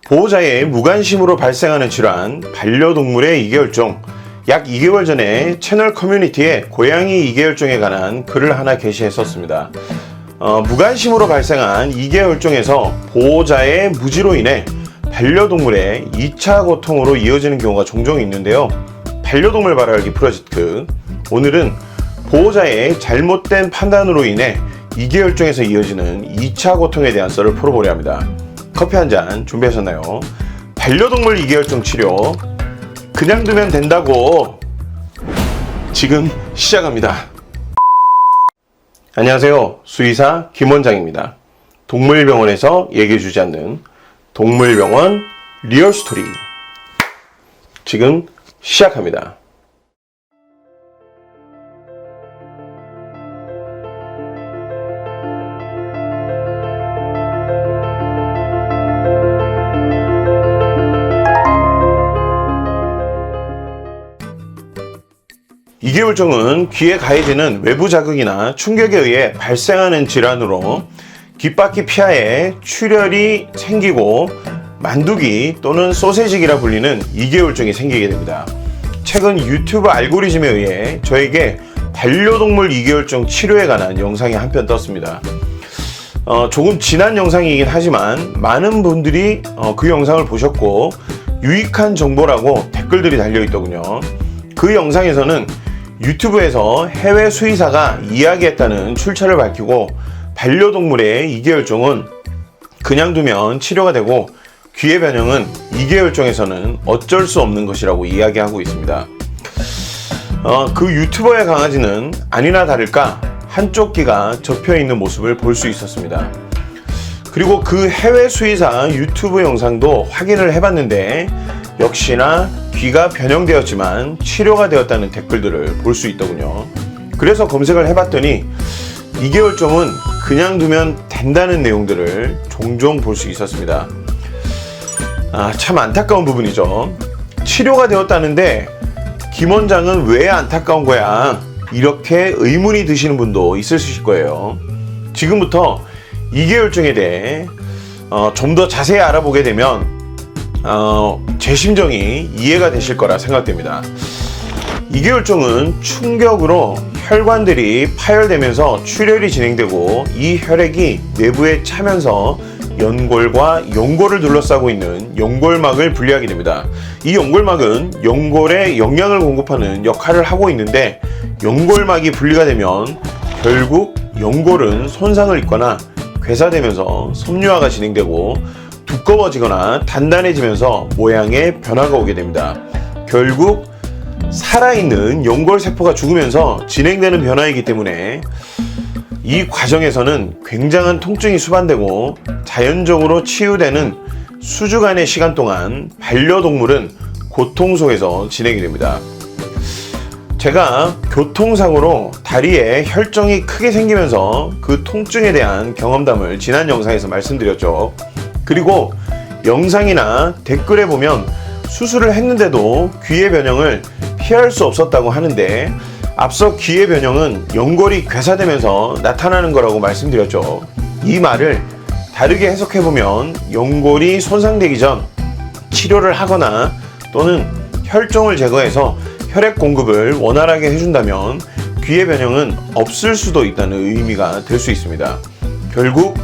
보호자의 무관심으로 발생하는 질환, 반려동물의 이계혈종. 약 2개월 전에 채널 커뮤니티에 고양이 이계혈종에 관한 글을 하나 게시했었습니다. 무관심으로 발생한 이계혈종에서 보호자의 무지로 인해 반려동물의 2차 고통으로 이어지는 경우가 종종 있는데요. 반려동물 발알기 프로젝트, 오늘은 보호자의 잘못된 판단으로 인해 이계혈종에서 이어지는 2차 고통에 대한 썰을 풀어보려 합니다. 커피 한 잔 준비하셨나요? 반려동물 이계혈종 치료 그냥 두면 된다고 지금 시작합니다. 안녕하세요. 수의사 김원장입니다. 동물병원에서 얘기해주지 않는 동물병원 리얼스토리 지금 시작합니다. 이계혈종은 귀에 가해지는 외부 자극이나 충격에 의해 발생하는 질환으로 귓바퀴 피하에 출혈이 생기고 만두기 또는 소세지기라 불리는 이계혈종이 생기게 됩니다. 최근 유튜브 알고리즘에 의해 저에게 반려동물 이계혈종 치료에 관한 영상이 한 편 떴습니다. 조금 지난 영상이긴 하지만 많은 분들이 그 영상을 보셨고 유익한 정보라고 댓글들이 달려있더군요. 그 영상에서는 유튜브에서 해외 수의사가 이야기했다는 출처를 밝히고 반려동물의 이계혈종은 그냥 두면 치료가 되고 귀의 변형은 이계혈종에서는 어쩔 수 없는 것이라고 이야기하고 있습니다. 그 유튜버의 강아지는 아니나 다를까 한쪽 귀가 접혀있는 모습을 볼 수 있었습니다. 그리고 그 해외 수의사 유튜브 영상도 확인을 해봤는데 역시나 귀가 변형되었지만 치료가 되었다는 댓글들을 볼 수 있더군요. 그래서 검색을 해봤더니 이계혈종은 그냥 두면 된다는 내용들을 종종 볼 수 있었습니다. 참 안타까운 부분이죠. 치료가 되었다는데 김 원장은 왜 안타까운 거야? 이렇게 의문이 드시는 분도 있으실 거예요. 지금부터 이계혈종에 대해 좀 더 자세히 알아보게 되면 제 심정이 이해가 되실 거라 생각됩니다. 이계혈종은 충격으로 혈관들이 파열되면서 출혈이 진행되고 이 혈액이 뇌부에 차면서 연골과 연골을 둘러싸고 있는 연골막을 분리하게 됩니다. 이 연골막은 연골에 영양을 공급하는 역할을 하고 있는데 연골막이 분리가 되면 결국 연골은 손상을 입거나 괴사되면서 섬유화가 진행되고 두꺼워지거나 단단해지면서 모양의 변화가 오게 됩니다. 결국 살아있는 연골세포가 죽으면서 진행되는 변화이기 때문에 이 과정에서는 굉장한 통증이 수반되고 자연적으로 치유되는 수주간의 시간 동안 반려동물은 고통 속에서 진행이 됩니다. 제가 교통사고로 다리에 혈정이 크게 생기면서 그 통증에 대한 경험담을 지난 영상에서 말씀드렸죠. 그리고 영상이나 댓글에 보면 수술을 했는데도 귀의 변형을 피할 수 없었다고 하는데 앞서 귀의 변형은 연골이 괴사되면서 나타나는 거라고 말씀드렸죠. 이 말을 다르게 해석해보면 연골이 손상되기 전 치료를 하거나 또는 혈종을 제거해서 혈액 공급을 원활하게 해준다면 귀의 변형은 없을 수도 있다는 의미가 될 수 있습니다. 결국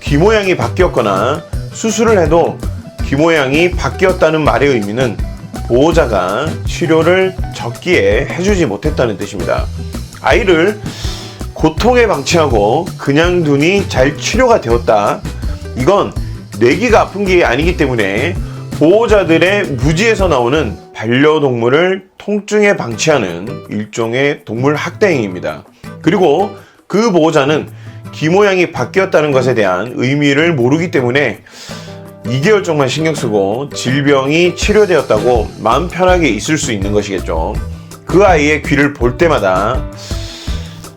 귀 모양이 바뀌었거나 수술을 해도 귀 모양이 바뀌었다는 말의 의미는 보호자가 치료를 적기에 해주지 못했다는 뜻입니다. 아이를 고통에 방치하고 그냥 두니 잘 치료가 되었다. 이건 내 귀가 아픈 게 아니기 때문에 보호자들의 무지에서 나오는 반려동물을 통증에 방치하는 일종의 동물 학대 행위입니다. 그리고 그 보호자는 귀 모양이 바뀌었다는 것에 대한 의미를 모르기 때문에 이계혈종만 신경 쓰고 질병이 치료되었다고 마음 편하게 있을 수 있는 것이겠죠. 그 아이의 귀를 볼 때마다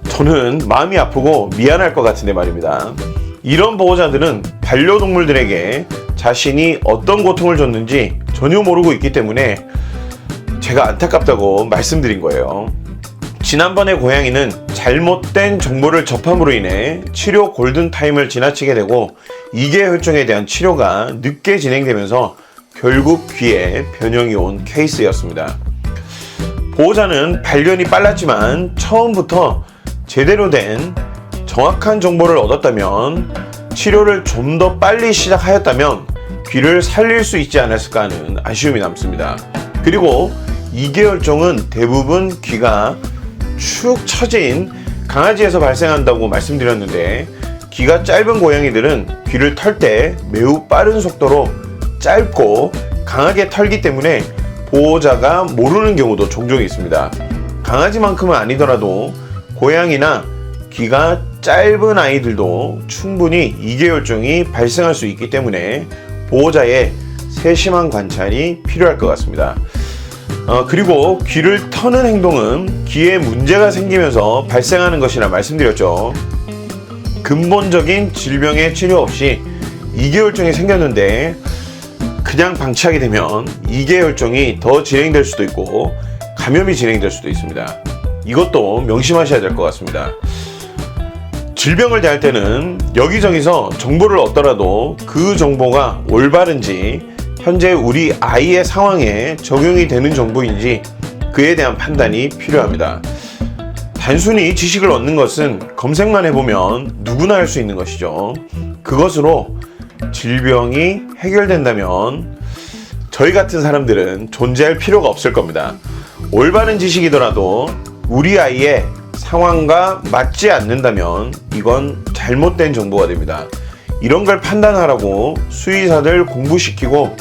저는 마음이 아프고 미안할 것 같은데 말입니다. 이런 보호자들은 반려동물들에게 자신이 어떤 고통을 줬는지 전혀 모르고 있기 때문에 제가 안타깝다고 말씀드린 거예요. 지난번에 고양이는 잘못된 정보를 접함으로 인해 치료 골든타임을 지나치게 되고 이계 혈종에 대한 치료가 늦게 진행되면서 결국 귀에 변형이 온 케이스였습니다. 보호자는 발견이 빨랐지만 처음부터 제대로 된 정확한 정보를 얻었다면, 치료를 좀 더 빨리 시작하였다면 귀를 살릴 수 있지 않았을까 하는 아쉬움이 남습니다. 그리고 이계 혈종은 대부분 귀가 축 처진 강아지에서 발생한다고 말씀드렸는데, 귀가 짧은 고양이들은 귀를 털 때 매우 빠른 속도로 짧고 강하게 털기 때문에 보호자가 모르는 경우도 종종 있습니다. 강아지만큼은 아니더라도 고양이나 귀가 짧은 아이들도 충분히 이계 혈종이 발생할 수 있기 때문에 보호자의 세심한 관찰이 필요할 것 같습니다. 그리고 귀를 터는 행동은 귀에 문제가 생기면서 발생하는 것이라 말씀드렸죠. 근본적인 질병의 치료 없이 이계 혈종이 생겼는데 그냥 방치하게 되면 이계 혈종이 더 진행될 수도 있고 감염이 진행될 수도 있습니다. 이것도 명심하셔야 될 것 같습니다. 질병을 대할 때는 여기저기서 정보를 얻더라도 그 정보가 올바른지, 현재 우리 아이의 상황에 적용이 되는 정보인지 그에 대한 판단이 필요합니다. 단순히 지식을 얻는 것은 검색만 해보면 누구나 할 수 있는 것이죠. 그것으로 질병이 해결된다면 저희 같은 사람들은 존재할 필요가 없을 겁니다. 올바른 지식이더라도 우리 아이의 상황과 맞지 않는다면 이건 잘못된 정보가 됩니다. 이런 걸 판단하라고 수의사들 공부시키고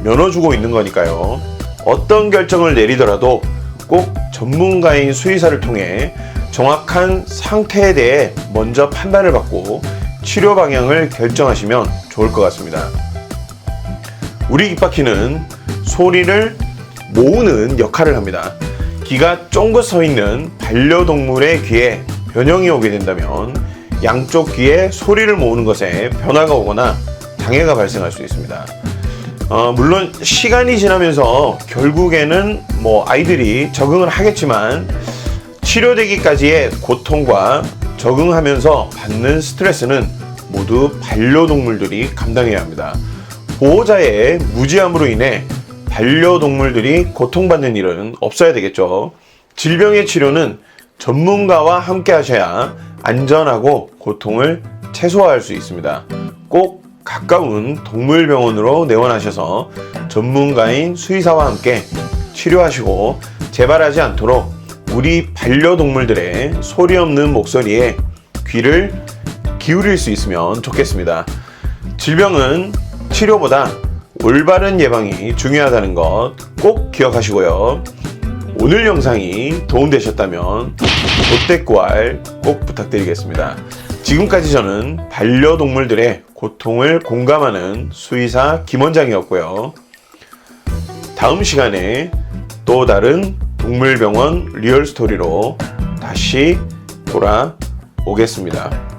면허 주고 있는 거니까요. 어떤 결정을 내리더라도 꼭 전문가인 수의사를 통해 정확한 상태에 대해 먼저 판단을 받고 치료 방향을 결정하시면 좋을 것 같습니다. 우리 귓바퀴는 소리를 모으는 역할을 합니다. 귀가 쫑긋 서 있는 반려동물의 귀에 변형이 오게 된다면 양쪽 귀에 소리를 모으는 것에 변화가 오거나 장애가 발생할 수 있습니다. 물론 시간이 지나면서 결국에는 아이들이 적응을 하겠지만 치료되기까지의 고통과 적응하면서 받는 스트레스는 모두 반려동물들이 감당해야 합니다. 보호자의 무지함으로 인해 반려동물들이 고통받는 일은 없어야 되겠죠. 질병의 치료는 전문가와 함께 하셔야 안전하고 고통을 최소화할 수 있습니다. 꼭 가까운 동물병원으로 내원하셔서 전문가인 수의사와 함께 치료하시고 재발하지 않도록 우리 반려동물들의 소리 없는 목소리에 귀를 기울일 수 있으면 좋겠습니다. 질병은 치료보다 올바른 예방이 중요하다는 것 꼭 기억하시고요. 오늘 영상이 도움되셨다면 롯데꾸알 꼭 부탁드리겠습니다. 지금까지 저는 반려동물들의 고통을 공감하는 수의사 김원장이었고요. 다음 시간에 또 다른 동물병원 리얼스토리로 다시 돌아오겠습니다.